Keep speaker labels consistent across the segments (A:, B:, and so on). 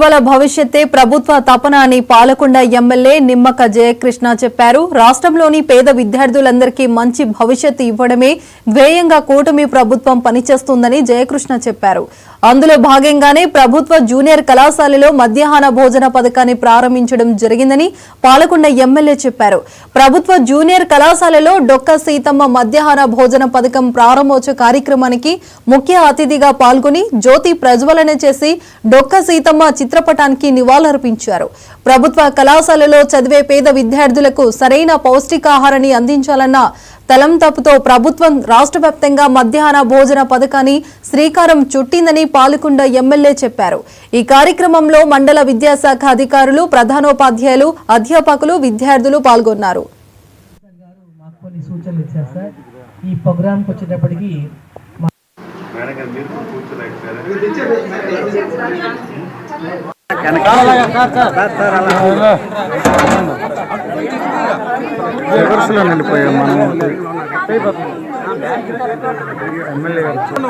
A: వాళ్ళ భవిష్యత్తే ప్రభుత్వ తపన అని పాలకొండ ఎమ్మెల్యే నిమ్మక జయకృష్ణ చెప్పారు. రాష్ట్రంలోని పేద విద్యార్థులందరికీ మంచి భవిష్యత్తు ఇవ్వడమే ధ్యేయంగా కూటమి ప్రభుత్వం పనిచేస్తుందని జయకృష్ణ చెప్పారు. అందులో భాగంగానే ప్రభుత్వ జూనియర్ కళాశాలలో మధ్యాహ్న భోజన పథకాన్ని ప్రారంభించడం జరిగిందని పాలకొండ ఎమ్మెల్యే చెప్పారు. ప్రభుత్వ జూనియర్ కళాశాలలో డొక్క సీతమ్మ మధ్యాహ్న భోజన పథకం ప్రారంభోత్సవ కార్యక్రమానికి ముఖ్య అతిథిగా పాల్గొని జ్యోతి ప్రజ్వలన చేసి డొక్క సీతమ్మ చిత్రపటానికి నివాళులర్పించారు. ప్రభుత్వ కళాశాలలో చదివే పేద విద్యార్థులకు సరైన పౌష్టికాహారాన్ని అందించాలన్న తలంతపుతో ప్రభుత్వం రాష్ట్ర వ్యాప్తంగా మధ్యాహ్న భోజన పథకాన్ని శ్రీకారం చుట్టిందని పాలకొండ ఎమ్మెల్యే చెప్పారు. ఈ కార్యక్రమంలో మండల విద్యాశాఖ అధికారులు, ప్రధానోపాధ్యాయులు, అధ్యాపకులు, విద్యార్థులు పాల్గొన్నారు.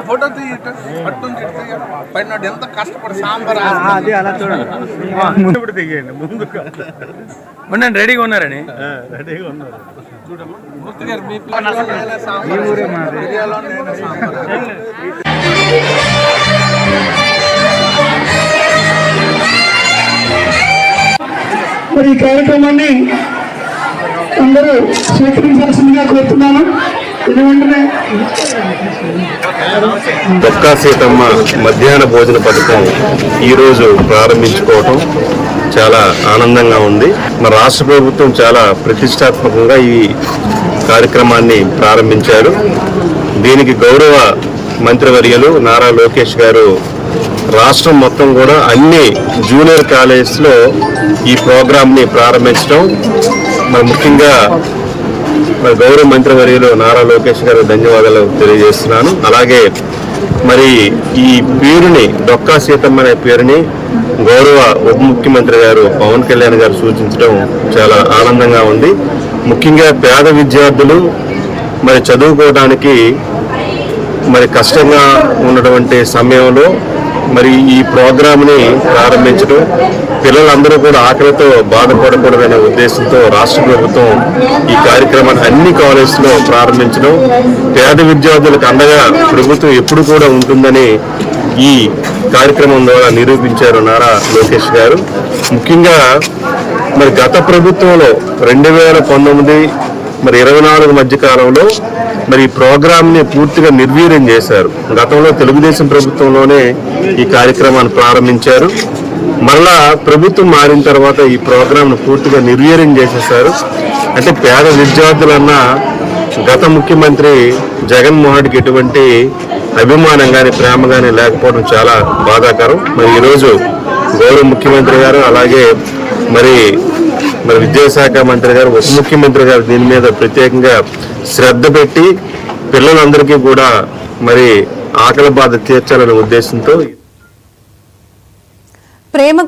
B: ఫోటో పైన ఎంత కష్టపడి సాంబార్
C: అది అలా చూడండి. ముందు దిగండి, ముందు ఉండండి. రెడీగా ఉన్నారని రెడీగా ఉన్నారు.
D: మరి ఈ కార్యక్రమాన్ని అందరూ స్వీకరించాల్సిందిగా కోరుతున్నాను.
E: డొక్కా సీతమ్మ మధ్యాహ్న భోజన పథకం ఈరోజు ప్రారంభించుకోవటం చాలా ఆనందంగా ఉంది. మన రాష్ట్ర ప్రభుత్వం చాలా ప్రతిష్టాత్మకంగా ఈ కార్యక్రమాన్ని ప్రారంభించారు. దీనికి గౌరవ మంత్రివర్యులు నారా లోకేష్ గారు రాష్ట్రం మొత్తం కూడా అన్ని జూనియర్ కాలేజెస్లో ఈ ప్రోగ్రామ్ని ప్రారంభించడం మరి ముఖ్యంగా మరి గౌరవ మంత్రివర్యులు నారా లోకేష్ గారు ధన్యవాదాలు తెలియజేస్తున్నాను. అలాగే మరి ఈ పేరుని డొక్కా సీతమ్మ అనే పేరుని గౌరవ ఉప ముఖ్యమంత్రి గారు పవన్ కళ్యాణ్ గారు సూచించడం చాలా ఆనందంగా ఉంది. ముఖ్యంగా పేద విద్యార్థులు మరి చదువుకోవడానికి మరి కష్టంగా ఉన్నటువంటి సమయంలో మరి ఈ ప్రోగ్రామ్ని ప్రారంభించడం, పిల్లలందరూ కూడా ఆకలితో బాధపడకూడదనే ఉద్దేశంతో రాష్ట్ర ప్రభుత్వం ఈ కార్యక్రమాన్ని అన్ని కాలేజీలో ప్రారంభించడం, పేద విద్యార్థులకు అండగా ప్రభుత్వం ఎప్పుడు కూడా ఉంటుందని ఈ కార్యక్రమం ద్వారా నిరూపించారు నారా లోకేష్ గారు. ముఖ్యంగా మరి గత ప్రభుత్వంలో 2019 మరి 24 మధ్య కాలంలో మరి ఈ ప్రోగ్రామ్ని పూర్తిగా నిర్వీర్యం చేశారు. గతంలో తెలుగుదేశం ప్రభుత్వంలోనే ఈ కార్యక్రమాన్ని ప్రారంభించారు. మరలా ప్రభుత్వం మారిన తర్వాత ఈ ప్రోగ్రాంను పూర్తిగా నిర్వీర్యం చేసేశారు. అంటే పేద విద్యార్థులన్నా గత ముఖ్యమంత్రి జగన్మోహన్కి ఎటువంటి అభిమానం కానీ ప్రేమ కానీ లేకపోవడం చాలా బాధాకరం. మరి ఈరోజు గౌరవ ముఖ్యమంత్రి గారు అలాగే మరి విద్యాశాఖ మంత్రి గారు, ఉప ముఖ్యమంత్రి గారు దీని మీద ప్రత్యేకంగా శ్రద్ధ పెట్టి పిల్లలందరికీ కూడా మరి ఆకలి బాధ తీర్చాలనే ఉద్దేశంతో